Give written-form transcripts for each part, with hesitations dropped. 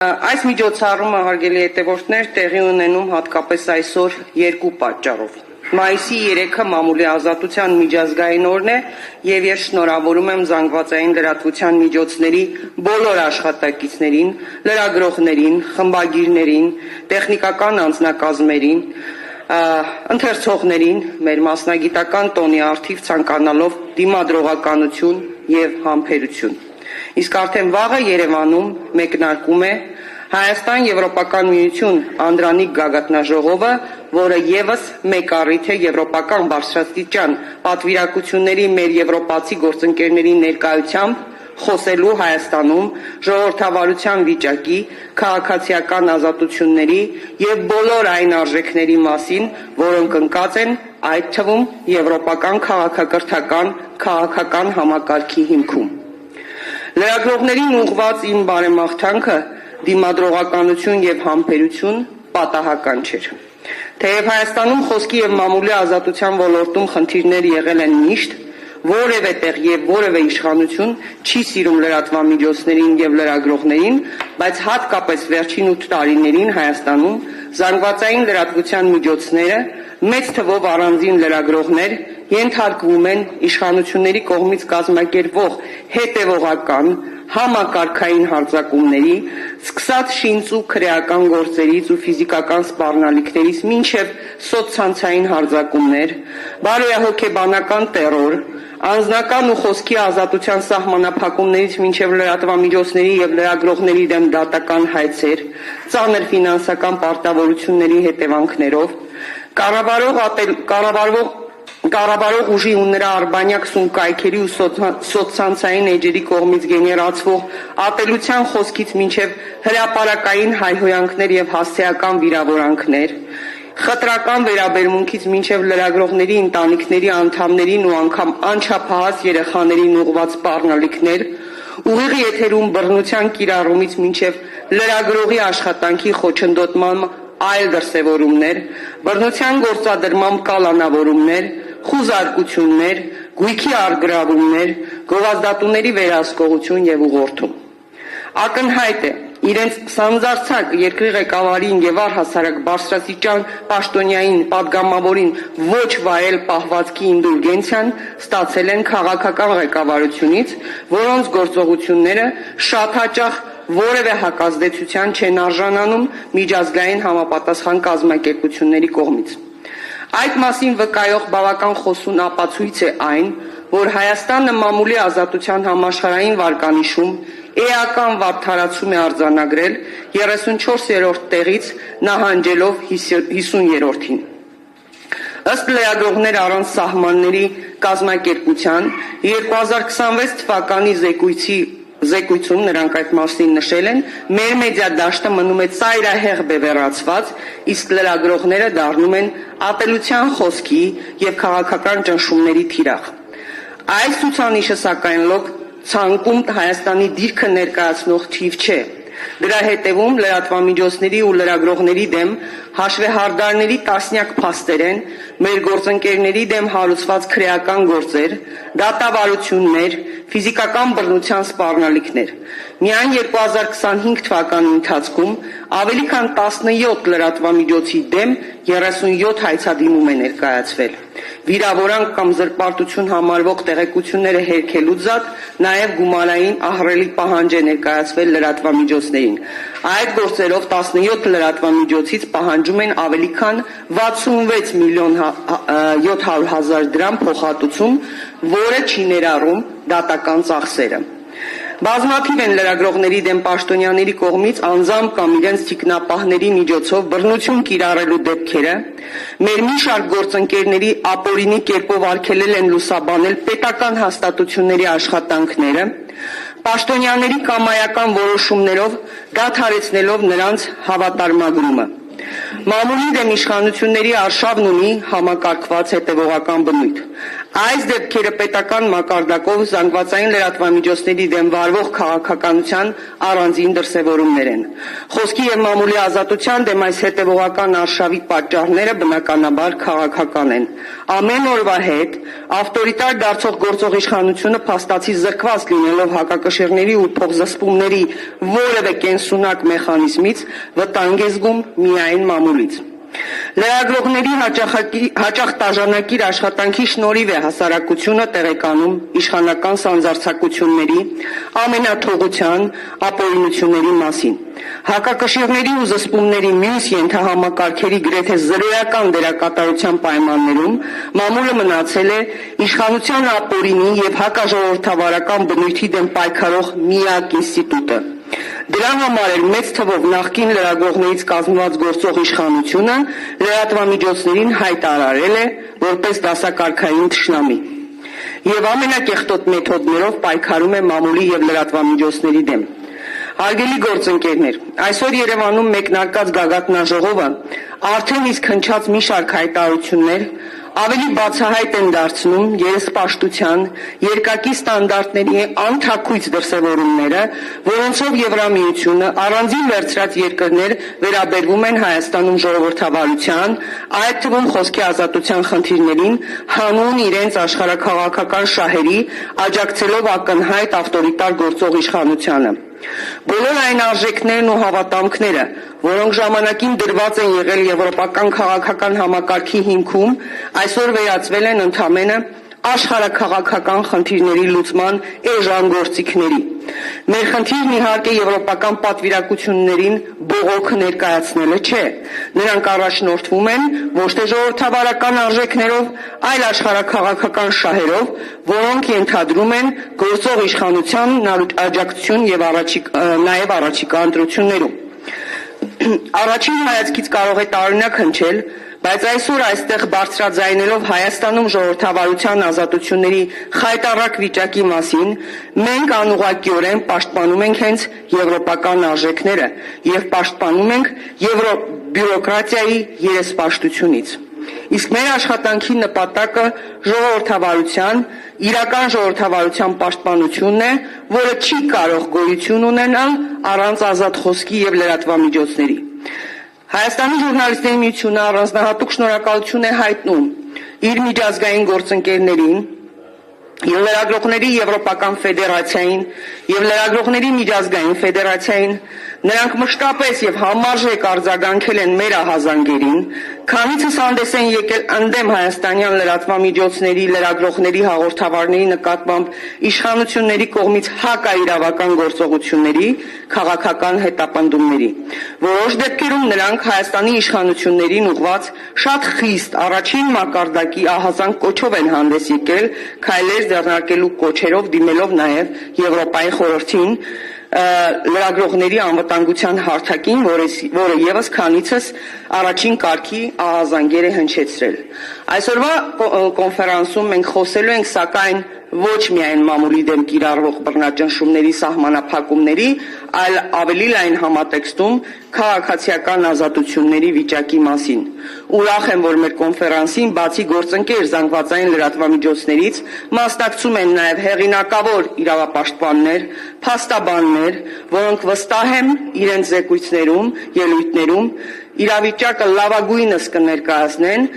Այս միջոցառումը հարգելի հետևորդներ տեղի ունենում հատկապես այսօր երկու պատճառով։ Մայիսի 3-ը մամուլի ազատության միջազգային օրն է եւ ես շնորհավորում եմ զանգվածային լրատվության միջոցների բոլոր աշխատակիցներին, լրագրողներին, խմբագիրներին, տեխնիկական անձնակազմերին, ընթերցողներին, մեր մասնագիտական տոնի առթիվ ցանկանալով դիմադրողականություն եւ համբերություն։ Իսկ արդեն վաղը Երևանում մեկնարկում է Հայաստան-Եվրոպական միություն անդրանիկ գագաթնաժողովը, որը եւս մեկ առիթ է եվրոպական բարձրաստիճան պատվիրակությունների մեր եվրոպացի գործընկերների ներկայությամբ խոսելու Հայաստանում ժողովրդավարության վիճակի, քաղաքացիական ազատությունների եւ բոլոր այն արժեքների մասին, որոնք ընկած են այդ թվում եվրոպական քաղաքական համակարգի հիմքում։ Լրագրողներին ուղղված իմ բարեմաղթանքը դիմադրողականություն եւ համբերություն պատահական չէր։ Թեև Հայաստանում խոսքի եւ մամուլի ազատության ոլորտում խնդիրներ եղել են միշտ, որևէ տեղ եւ որևէ իշխանություն չի սիրում լրատվամիջոցներին եւ լրագրողներին, բայց հատկապես վերջին 8 տարիներին Հայաստանում զանգվածային լրատվության միջոցները մեծ թվով առանձին լրագրողներ ենթարկվում են իշխանությունների կողմից կազմակերպվող հետևողական համակարգային հարձակումների, սկսած շինծ ու քրեական գործերից ու ֆիզիկական սպառնալիքներից մինչև սոցցանցային հարձակումներ, բարոյահոգեբանական տեռոր, անձնական ու խոսքի ազատության սահմանափակումներից մինչև լրատվամիջոցների եւ լրագրողների դեմ դատական հայցեր, ծանր ֆինանսական պարտավորությունների հետևանքներով, կառավարող ուժի ու նրա արբանյակ սունկայքերի ու սոցցանցային էջերի կողմից գեներացվող ատելության խոսքից մինչև հրապարակային հայհոյանքներ եւ հասցեական վիրավորանքներ, խտրական վերաբերմունքից մինչև լրագրողների ընտանիքների անդամներին ու անգամ անչափահաս երեխաներին ուղղված սպառնալիքներ, ուղիղ եթերում բռնության կիրառումից մինչև լրագրողի աշխատանքի խոչընդոտման այլ դրսևորումներ, բռնության գործադրմամբ կալանավորումներ, խուզարկություններ, գույքի առգրավումներ, գովազդատուների վերահսկողություն եւ ուղղորդում։ Ակնհայտ է, իրենց սանձարձակ երկրի ղեկավարին եւ առհասարակ բարձրաստիճան պաշտոնյային падգամավորին ոչ վայել պահվածքի ինդուլգենցիան ստացել են քաղաքական ղեկավարությունից, որոնց գործողությունները շատ հաճախ որևէ հակազդեցության չեն արժանանում միջազգային համապատասխան կազմակերպությունների կողմից։ Այդ մասին վկայող բավական խոսուն ապացույց է այն, որ Հայաստանը մամուլի ազատության համաշխարհային վարկանիշում էական վարդարացում է արձանագրել 34-րդ տեղից նահանջելով 50-րդին։ Ըստ լրագրողներ առանց սահմանների կազմակերպության 2026 թվականի զեկույցում նրանք այդ մասին նշել են, մեր մեդիա դաշտը մնում է ծայրահեղ բևեռացված, իսկ լրագրողները դառնում են ատելության խոսքի եւ քաղաքական ճնշումների թիրախ։ Այս ցուցանիշը սակայն ցանկում Հայաստանի դիրքը ներկայացնող թիվ չէ։ Դրա հետևում լրատվամիջոցների ու լրագրողների դեմ հաշվեհարդարների տասնյակ փաստեր են, մեր գործընկերների դեմ հարուցված քրեական գործեր, դատավարություններ, ֆիզիկական բռնության սպառնալիքներ։ Միայն 2025 թվականի ընթացքում ավելի քան 17 լրատվամիջոցի դեմ 37 հայցադիմում է ներկայացվել։ Վիրավորանք կամ զրպարտություն համարվող տեղեկությունները հերքելուց զատ նաև գումարային ահռելի պահանջ է ներկայացվել լրատվամիջոցներին։ Այդ գործերով 17 լրատվամիջոցից պահանջում են ավելի քան 66 միլիոն 700 հազար դրամ փոխհատուցում, որը չի ներառում դատական ծախսերը։ Բազմաթիվ են լրագրողների դեմ պաշտոնյաների կողմից անձամբ կամ իրենց թիկնապահների միջոցով բռնություն կիրառելու դեպքերը, մեր մի շարք գործընկերների ապօրինի կերպով արգելել են լուսաբանել պետական հաստատությունների աշխատանքները, պաշտոնյաների կամայական որոշումներով դադարեցնելով նրանց հավատարմագրումը։ Մամուլի դեմ իշխանությունների արշավն ունի համակարգված հետևողական բնույթ։ Այս դեպքերը պետական մակարդակով զանգվածային լրատվամիջոցների դեմ վարվող քաղաքականության առանձին դրսևորումներ են։ Խոսքի եւ մամուլի ազատության դեմ այս հետևողական արշավի պատճառները բնականաբար քաղաքական են։ Ամեն օրվա հետ ավտորիտար դարձող գործող իշխանությունը փաստացի զրկված լինելով հակակշիռների ու փոխզսպումների որևէ կենսունակ մեխանիզմից վտանգ է զգում միայն մամուլից։ Լրագրողների հաճախ տաժանակիր աշխատանքի շնորհիվ է հասարակությունը տեղեկանում իշխանական սանձարձակությունների, ամենաթողության, ապօրինությունների մասին։ Հակակշիռների ու զսպումների մյուս ենթահամակարգերի գրեթե զրոյական դերակատարության պայմաններում մամուլը մնացել է իշխանության ապօրինի եւ հակաժողովրդավարական բնույթի դեմ պայքարող միակ ինստիտուտը։ Դրա համար էլ մեծ թվով նախկին լրագրողներից կազմված գործող իշխանությունը լրատվամիջոցներին հայտարարել է որպես դասակարգային թշնամի եւ ամենակեղտոտ մեթոդներով պայքարում է մամուլի եւ լրատվամիջոցների դեմ։ Հարգելի գործընկերներ, այսօր Երևանում մեկնարկած գագաթնաժողովը արդեն իսկ հնչած մի շարք հայտարարություններ ավելի բացահայտ են դարձնում երեսպաշտության, երկակի ստանդարտների անթաքույց դրսևորումները, որոնցով Եվրամիությունը առանձին վերցրած երկրներ վերաբերվում են Հայաստանում ժողովրդավարության, այդ թվում խոսքի ազատության խնդիրներին, հանուն իրենց աշխարհաքաղաքական շահերի, աջակցելով ակնհայտ ավտորիտար գործող իշխանությանը։ Բոլոր այն արժեքներն ու հավատամքները, որոնք ժամանակին դրված են եղել եվրոպական քաղաքական համակարգի հիմքում, այսօր վերածվել են ընդամենը աշխարհաքաղաքական խնդիրների լուծման էժան գործիքների։ Մեր խնդիրն իհարկե եվրոպական պատվիրակություններին բողոք ներկայացնելը չէ։ Նրանք առաջնորդվում են ոչ թե ժողովրդավարական արժեքներով, այլ աշխարհաքաղաքական շահերով, որոնք ենթադրում են գործող իշխանության աջակցություն եւ նաեւ առաջիկա ընտրություններում։ Առաջին հայացքից կարող է տարօրինակ հնչել, բայց այսօր այստեղ բարձրաձայնելով Հայաստանում ժողովրդավարության ազատությունների խայտառակ վիճակի մասին, մենք անուղղակիորեն պաշտպանում ենք հենց եվրոպական արժեքները եւ պաշտպանում ենք եվրոբյուրոկրատիայի երեսպաշտությունից։ Իսկ մեր աշխատանքի նպատակը ժողովրդավարության, իրական ժողովրդավարության պաշտպանությունն է, որը չի կարող գոյություն ունենալ առանց ազատ խոսքի եւ լրատվամիջոցների։ Հայաստանի ժուրնալիստների միությունը առանձնահատուկ շնորհակալություն է հայտնում իր միջազգային գործընկերներին եւ լրագրողների եվրոպական ֆեդերացիային եւ լրագրողների միջազգային ֆեդերացիային, նրանք մշտապես եւ համարժեք արձագանքել են մեր ահազանգերին, քանիցս հանդես են եկել ընդդեմ հայաստանյան լրատվամիջոցների, լրագրողների, հաղորդավարների նկատմամբ իշխանությունների կողմից հակաիրավական գործողությունների, քաղաքական հետապնդումների։ Որոշ դեպքերում նրանք Հայաստանի իշխանություններին ուղղված շատ խիստ առաջին մակարդակի ահազանգ կոչով են հանդես եկել, քայլեր ձեռնարկելու կոչերով դիմելով նաեւ Եվրոպայի խորհրդին լրագրողների անվտանգության հարթակին, որը եւս քանիցս առաջին կարգի ահազանգեր է հնչեցրել։ Այսօրվա կոնֆերանսում մենք խոսելու ենք սակայն ոչ միայն մամուլի դեմ կիրառվող բռնաճնշումների սահմանափակումների, այլ ավելի լայն համատեքստում քաղաքացիական ազատությունների վիճակի մասին։ Ուրախ եմ, որ մեր կոնֆերանսին բացի գործընկեր զանգվածային լրատվամիջոցներից մասնակցում են նաև հեղինակավոր իրավապաշտպաններ, փաստաբաններ, որոնք վստահ եմ իրենց զեկույցներում, ելույթներում իրավիճակը լավագույնս կներկայացնեն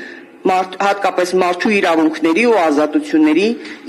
հատկապես մարդու իրավունքների ու ազատությունների